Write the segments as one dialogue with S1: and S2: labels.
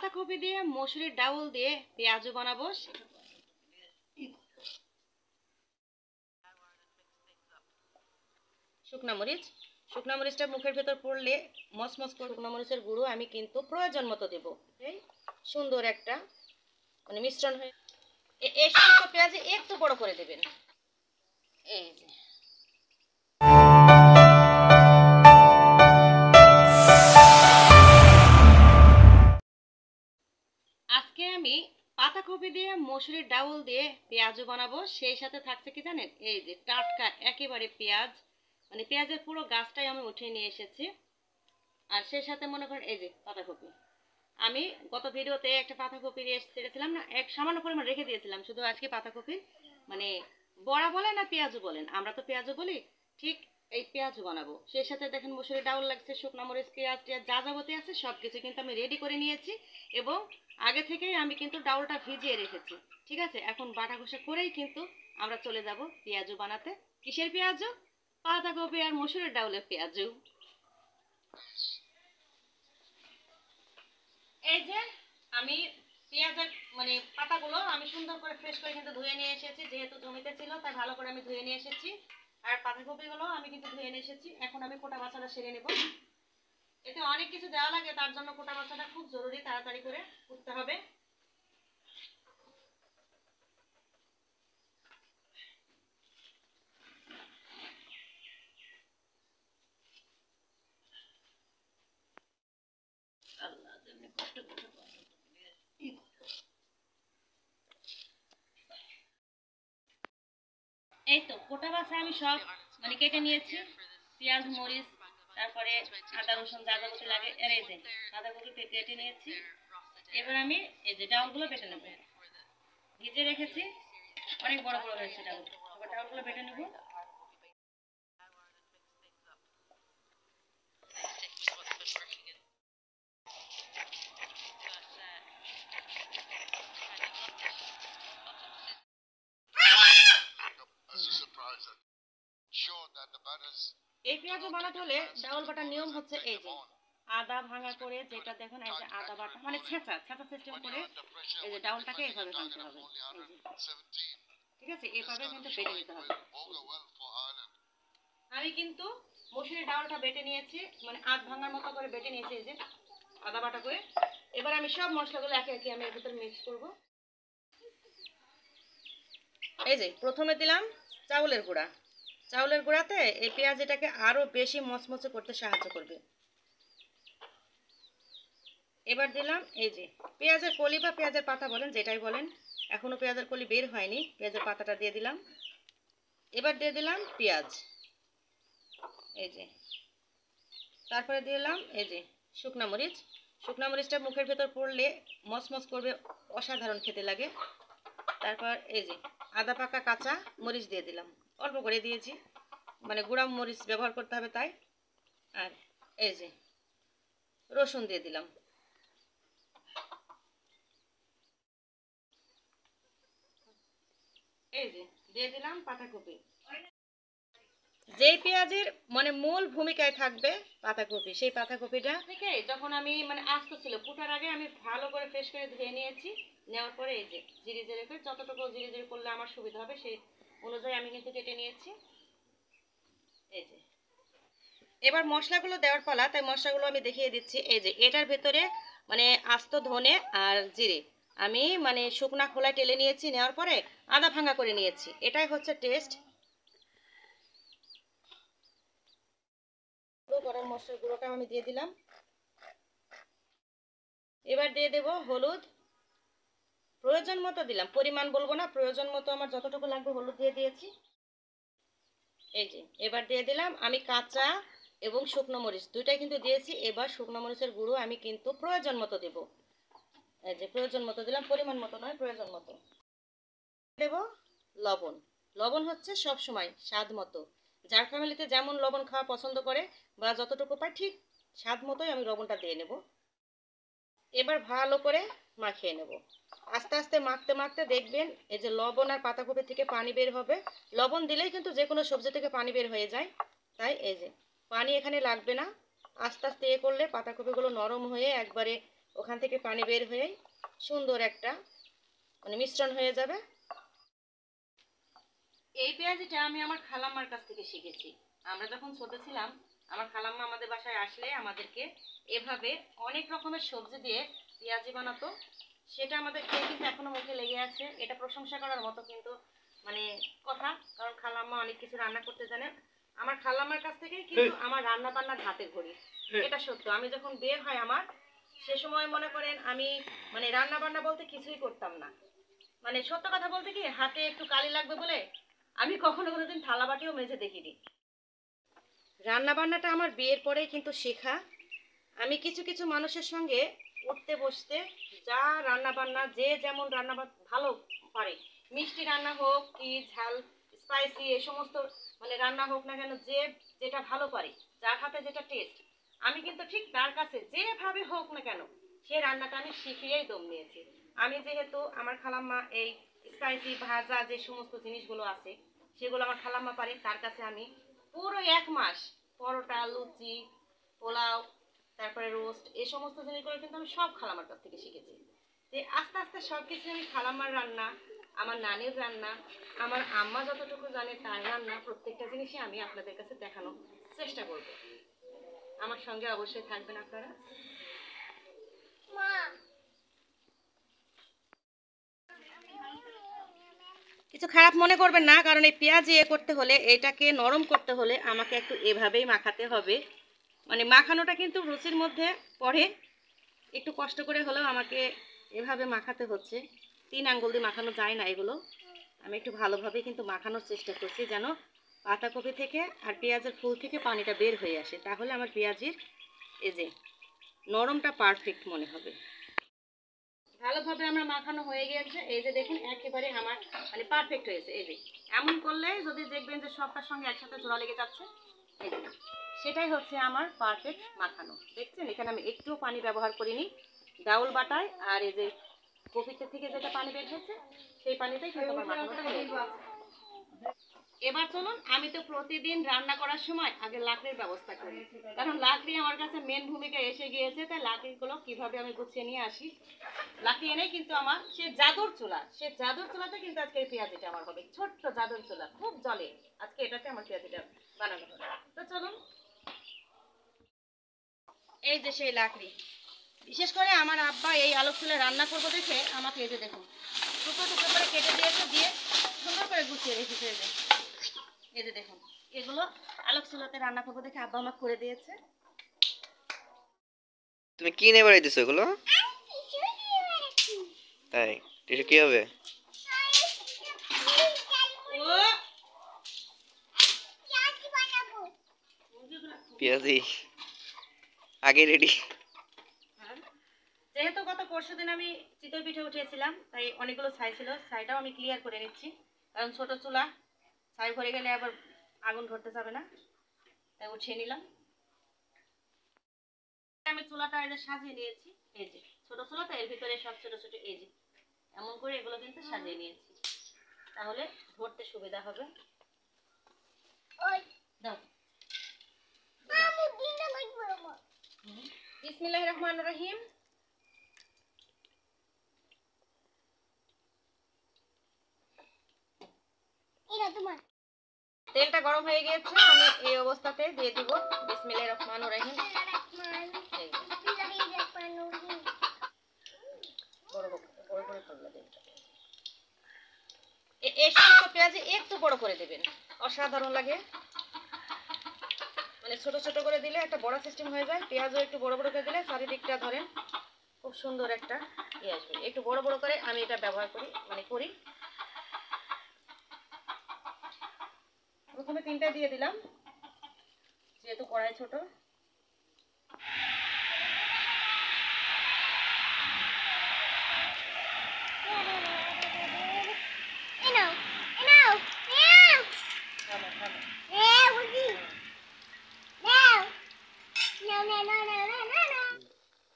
S1: পাতাকপি দিয়ে মসুরির ডাউল দিয়ে পেঁয়াজু বানাবো। শুকনা মরিচটা মুখের ভেতর পড়লে মচমচ করে শুকনা মরিচের গুঁড়ো আমি কিন্তু প্রয়োজন মতো দেবো। এই সুন্দর একটা মানে মিশ্রণ হয়ে এই সমস্ত পেঁয়াজ একটু বড় করে দেবেন। এই যে আজকে আমি পাতাকপি দিয়ে মসুরির ডাউল দিয়ে পেঁয়াজু বানাবো। সেই সাথে থাকছে কি জানেন, এই যে টাটকা একেবারে পেঁয়াজ, মানে পেঁয়াজের পুরো গাছটাই আমি উঠিয়ে নিয়ে এসেছি। আর সেই সাথে মনে করেন এই যে পাতাকপি, আমি গত ভিডিওতে একটা পাতাকপি ছেড়েছিলাম না, এক সামান্য পরিমাণ রেখে দিয়েছিলাম। শুধু আজকে পাতাকপি মানে বড়া বলেন না পেঁয়াজু বলেন, আমরা তো পেঁয়াজু বলি, ঠিক এই পেঁয়াজু বানাবো। সেই সাথে দেখেন মসুরি ডাউল লাগছে, শুকনো মরিচ, পেঁয়াজ টিয়াজ যা যাবতীয় আছে সব কিছু কিন্তু আমি রেডি করে নিয়েছি এবং আগে থেকেই আমি কিন্তু ডাউলটা ভিজিয়ে রেখেছি। ঠিক আছে, এখন বাটা ঘষা করেই কিন্তু আমরা চলে যাব পেঁয়াজু বানাতে। কিসের পেঁয়াজু? পাতাকপি আর মসুরের ডাউলের পেঁয়াজু। এই যে আমি পেঁয়াজের মানে পাতাগুলো আমি সুন্দর করে ফ্রেশ করে কিন্তু ধুয়ে নিয়ে এসেছি, যেহেতু জমিতে ছিল তাই ভালো করে আমি ধুয়ে নিয়ে এসেছি। আর পাতাকপিগুলো আমি কিন্তু ধুয়ে নিয়ে এসেছি। এখন আমি কোটা বাছাটা সেরে নেব। এতে অনেক কিছু দেওয়া লাগে, তার জন্য কোটা বাছাটা খুব জরুরি, তাড়াতাড়ি করে করতে হবে। এই তো কোটা বাছা আমি সব মানে কেটে নিয়েছি, পেঁয়াজ মরিচ তারপরে আদা রসুন যা যাবতীয় লাগে এর এই যে বাঁধাকপি কেটে নিয়েছি। এবার আমি এই যে ডাউলগুলো বেটে নেব, ভিজে রেখেছি, অনেক বড় বড় হয়েছে ডাউল। এবার ডাউলগুলো বেটে নেব। এই পেঁয়াজও বানাতে হলে ডাউল বাটার নিয়ম হচ্ছে এই যে আদা ভাঙা করে, যেটা দেখুন এই যে আদা বাটা মানে ছেঁচা সিস্টেম করে এই যে ডাউলটাকে এভাবে ভাঙতে হবে। ঠিক আছে, এভাবে কিন্তু বেটে নিতে হবে। আমি কিন্তু মসুরির ডাউলটা বেটে নিয়েছি, মানে আধ ভাঙার মতো করে বেটে নিয়েছি এই যে আদা বাটা করে। এবার আমি সব মশলাগুলো একে একে আমি এর ভিতরে মিক্স করব। এই যে প্রথমে দিলাম চাউলের গুঁড়া। চাউলের গুঁড়াতে এই পেঁয়াজ এটাকে আরো বেশি মচমচে করতে সাহায্য করবে। এবার দিলাম এই যে পেঁয়াজের কলি বা পেঁয়াজের পাতা বলেন, যেটাই বলেন, এখনো পেঁয়াজের কলি বের হয়নি, পেঁয়াজের পাতাটা দিয়ে দিলাম। এবার দিয়ে দিলাম পেঁয়াজ, এই যে তারপরে দিলাম এই যে শুকনা মরিচটা মুখের ভেতর পড়লে মচমচ করবে, অসাধারণ খেতে লাগে। তারপর এই যে আদা পাকা কাঁচা মরিচ দিয়ে দিলাম, অল্প করে দিয়েছি, মানে গুঁড়া মরিচ ব্যবহার করতে হবে তাই। আর এই যে রসুন দিয়ে দিলাম। এই যে দিয়ে দিলাম পাতাকপি। যেই পেঁয়াজের মানে মূল ভূমিকায় থাকবে পাতাকপি, সেই পাতাকপিটা থেকে যখন আমি মানে আস্ত ছিল ফুটার আগে আমি ভালো করে ফ্রেশ করে ধুয়ে নিয়েছি। নেওয়ার পরে এই যে জিরে জিরে করে যতটুকু জিরে জিরে করলে আমার সুবিধা হবে সেই অনুযায়ী আমি কিন্তু কেটে নিয়েছি। এই যে এবার মশলাগুলো দেওয়ার পালা, তাই মশলাগুলো আমি দেখিয়ে দিচ্ছি। এই যে এটার ভেতরে মানে আস্ত ধনে আর জিরে আমি মানে শুকনা খোলায় টেলে নিয়েছি, নেওয়ার পরে আদা ভাঙা করে নিয়েছি, এটাই হচ্ছে টেস্ট। গরম মশলার গুঁড়োটা আমি দিয়ে দিলাম। এবার দিয়ে দেব হলুদ, প্রয়োজন মতো দিলাম, পরিমাণ বলবো না, প্রয়োজন মতো আমার যতটুকু লাগবে হলুদ দিয়ে দিয়েছি। এই যে এবার দিয়ে দিলাম আমি কাঁচা এবং শুকনো মরিচ দুইটাই কিন্তু দিয়েছি। এবার শুকনো মরিচের গুঁড়ো আমি কিন্তু প্রয়োজন মতো দেব, এই যে প্রয়োজন মতো দিলাম, পরিমাণ মতো নয়, প্রয়োজন মতো দেব। লবণ, লবণ হচ্ছে সব সময় স্বাদ মতো, যার ফ্যামিলিতে যেমন লবণ খাওয়া পছন্দ করে বা যতটুকু পায় ঠিক স্বাদ মতোই আমি লবণটা দিয়ে নেব। এবার ভালো করে মাখিয়ে নেব। আস্তে আস্তে মাখতে মাখতে দেখবেন এই যে লবণ আর পাতাকপি থেকে পানি বের হবে। লবণ দিলেই কিন্তু যে কোনো সবজি থেকে পানি বের হয়ে যায়, তাই এই যে পানি এখানে লাগবে না। আস্তে আস্তে করলে পাতাকপিগুলো নরম হয়ে একবারে ওখান থেকে পানি বের হয়ে সুন্দর একটা মানে মিশ্রণ হয়ে যাবে। এই পেঁয়াজিটা আমি আমার খালাম্মার কাছ থেকে শিখেছি। আমরা যখন ছোট ছিলাম আমার খালাম্মা আমাদের বাসায় আসলে আমাদেরকে এভাবে অনেক রকমের সবজি দিয়ে পেঁয়াজি বানাতো। সেটা আমাদের খেয়ে কিন্তু এখনো মুখে লেগে আছে। এটা প্রশংসা করার মতো কিন্তু মানে কথা, কারণ খালাম্মা অনেক কিছু রান্না করতে জানে। আমার খালাম্মার কাছ থেকেই কিন্তু আমার রান্না বান্নার হাতে ঘড়ি, এটা সত্য। আমি যখন বের হয় আমার সে সময় মনে করেন আমি মানে রান্না বান্না বলতে কিছুই করতাম না। মানে সত্য কথা বলতে কি হাতে একটু কালি লাগবে বলে আমি কখনো কোনোদিন থালা বাটিও মেজে দেখিনি। রান্না বান্নাটা আমার বিয়ের পরেই কিন্তু শেখা। আমি কিছু কিছু মানুষের সঙ্গে উঠতে বসতে যা রান্না বান্না যে যেমন রান্না ভালো পারে, মিষ্টি রান্না হোক কি ঝাল স্পাইসি এই সমস্ত মানে রান্না হোক না কেন, যে যেটা ভালো পারে, যার হাতে যেটা টেস্ট, আমি কিন্তু ঠিক তার কাছে যেভাবে হোক না কেন সে রান্নাটা আমি শিখিয়েই দম নিয়েছি। আমি যেহেতু আমার খালাম্মা এই স্পাইসি ভাজা যে সমস্ত জিনিসগুলো আছে সেগুলো আমার খালাম্মা পারে, তার কাছে আমি পুরো 1 মাস পরোটা লুচি পোলাও তারপরে রোস্ট এই সমস্ত জিনিসগুলো কিন্তু আমি সব খালাম্মার কাছ থেকে শিখেছি। যে আস্তে আস্তে সব কিছু আমি খালাম্মার রান্না, আমার নানির রান্না, আমার আম্মা যতটুকু জানে তার রান্না প্রত্যেকটা জিনিসই আমি আপনাদের কাছে দেখানোর চেষ্টা করব। আমার সঙ্গে অবশ্যই থাকবেন আপনারা। কিছু খারাপ মনে করবেন না, কারণ এই পেঁয়াজ করতে হলে এটাকে নরম করতে হলে আমাকে একটু এভাবেই মাখাতে হবে। মানে মাখানোটা কিন্তু রুচির মধ্যে পড়ে, একটু কষ্ট করে হলেও আমাকে এভাবে মাখাতে হচ্ছে। 3 আঙ্গুল দিয়ে মাখানো যায় না এগুলো। আমি একটু ভালোভাবে কিন্তু মাখানোর চেষ্টা করছি যেন পাতাকপি থেকে আর পেঁয়াজের ফুল থেকে পানিটা বের হয়ে আসে, তাহলে আমার পেঁয়াজের এই যে নরমটা পারফেক্ট মনে হবে। ভালোভাবে আমার মাখানো হয়ে গিয়েছে, এই যে দেখুন একেবারে আমার মানে পারফেক্ট হয়েছে। এই যে এমন করলে যদি দেখবেন যে সবটার সঙ্গে একসাথে জোড়া লেগে যাচ্ছে, এই যে সেটাই হচ্ছে আমার পারফেক্ট মাখানো। দেখছেন এখানে আমি একটুও পানি ব্যবহার করিনি। ডাউল বাটায় আর এই যে কপিটা থেকে যেটা পানি বের হচ্ছে সেই পানিটাই কিন্তু আমার মাখানোটা হয়ে গেছে। এবার চলুন, আমি তো প্রতিদিন রান্না করার সময় আগে লাকড়ির ব্যবস্থা করি, কারণ লাকড়ি আমার কাছে মেন ভূমিকা এসে গিয়েছে। তাই লাকড়িগুলো কিভাবে আমি গুছিয়ে নিয়ে আসি, লাকড়ি এনেই কিন্তু আমার সে জাদুর চুলা, সে জাদুর চুলাতে কিন্তু আজকে এই পেঁয়াজিটা আমার হবে। ছোট্ট জাদুর চুলা খুব জলে, আজকে এটাতে আমার পেঁয়াজিটা বানানো হবে। তো চলুন, এই যে সেই লাকড়ি। বিশেষ করে আমার আব্বা এই আলোক চুলে রান্না করবো দেখে আমাকে এই যে দেখুন টুকরো টুকরো করে কেটে দিয়েছে, দিয়ে সুন্দর করে গুছিয়ে রেখেছে। এই যে দেখুন এগুলো আলোক চুলাতে রান্না করবো দেখে আব্বা আমাকে করে দিয়েছে।
S2: তুমি কি নিয়ে বেড়াইতেছো এগুলো? তাই টিস্যু কি হবে? পেঁয়াজি আগে রেডি।
S1: যেহেতু গত পরশুদিন আমি চিতই পিঠে উঠিয়েছিলাম তাই অনেকগুলো ছাই ছিল, ছাইটাও আমি ক্লিয়ার করে নিচ্ছি, কারণ ছোট চুলা ছাই ভরে গেলে আবার আগুন ধরতে যাবে না, তাই উঠিয়ে নিলাম। আমি চুলাটা এই যে সাজিয়ে নিয়েছি, এই যে ছোট চুলা তো এর ভিতরে সব ছোট ছোট এই যে এমন করে এগুলো কিন্তু সাজিয়ে নিয়েছি, তাহলে ধরতে সুবিধা হবে। দাও। বিসমিল্লাহির রহমানির রহিম। তেলটা গরম হয়ে গিয়েছে, আমি এই অবস্থাতে দিয়ে দিব বিসমিল্লাহির রহমানির রহিম। এই সমস্ত পেঁয়াজ একটু বড় করে দেবেন, অসাধারণ লাগে। মানে ছোট ছোট করে দিলে একটা বড় সিস্টেম হয়ে যায়, পেঁয়াজও একটু বড় বড় করে দিলে চারিদিকটা ধরেন খুব সুন্দর একটা আসবে। একটু বড় বড় করে আমি এটা ব্যবহার করি মানে করি। প্রথমে 3টা দিয়ে দিলাম যেহেতু কড়াই ছোট।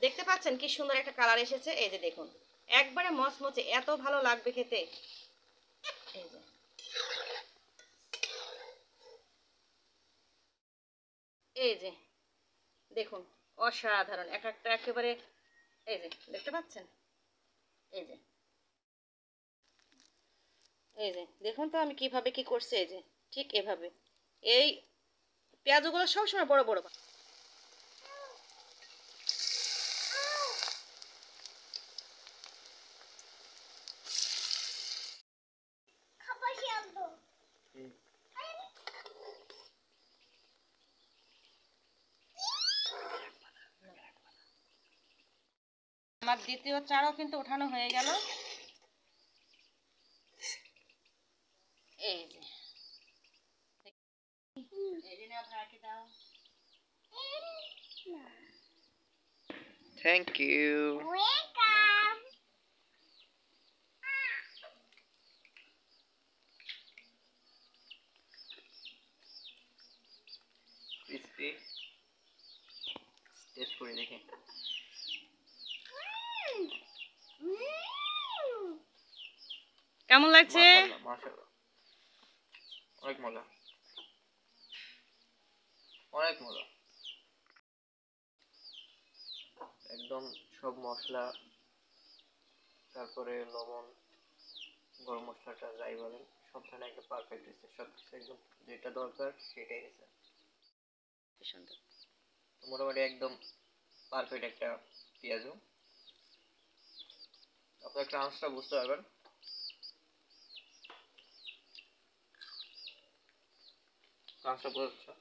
S1: দেখতে পাচ্ছেন কি সুন্দর একটা কালার এসেছে, এই যে দেখুন একবারে মচমচে, এত ভালো লাগবে খেতে। এই যে এই যে দেখুন অসাধারণ, এক একটা একেবারে এই যে দেখতে পাচ্ছেন, এই যে এই যে দেখুন তো আমি কিভাবে কি করছি। এই যে ঠিক এভাবে এই পেঁয়াজগুলো সবসময় বড় বড় আমার দ্বিতীয় চারও কিন্তু ওঠানো হয়ে গেল। এই যে এই যে নাও ভাড়াকে দাও।
S2: Thank you.
S1: Welcome.
S2: Crispy, taste করে দেখি।
S1: কেমন লাগছে?
S2: মাশাআল্লাহ মাশাআল্লাহ, অনেক মজা, অনেক মজা। একদম সব মশলা, তারপরে লবণ, গরম মশলাটা যাই বলেন সবখানে একদম পারফেক্ট হয়েছে, সবকিছু একদম যেটা দরকার সেটাই হয়েছে।
S1: সুন্দর।
S2: মোটামুটি একদম পারফেক্ট একটা পেঁয়াজু। আপনার ক্রাঞ্চটা বুঝতে পারবেন। ক্রাঞ্চটা বোঝা যাচ্ছে।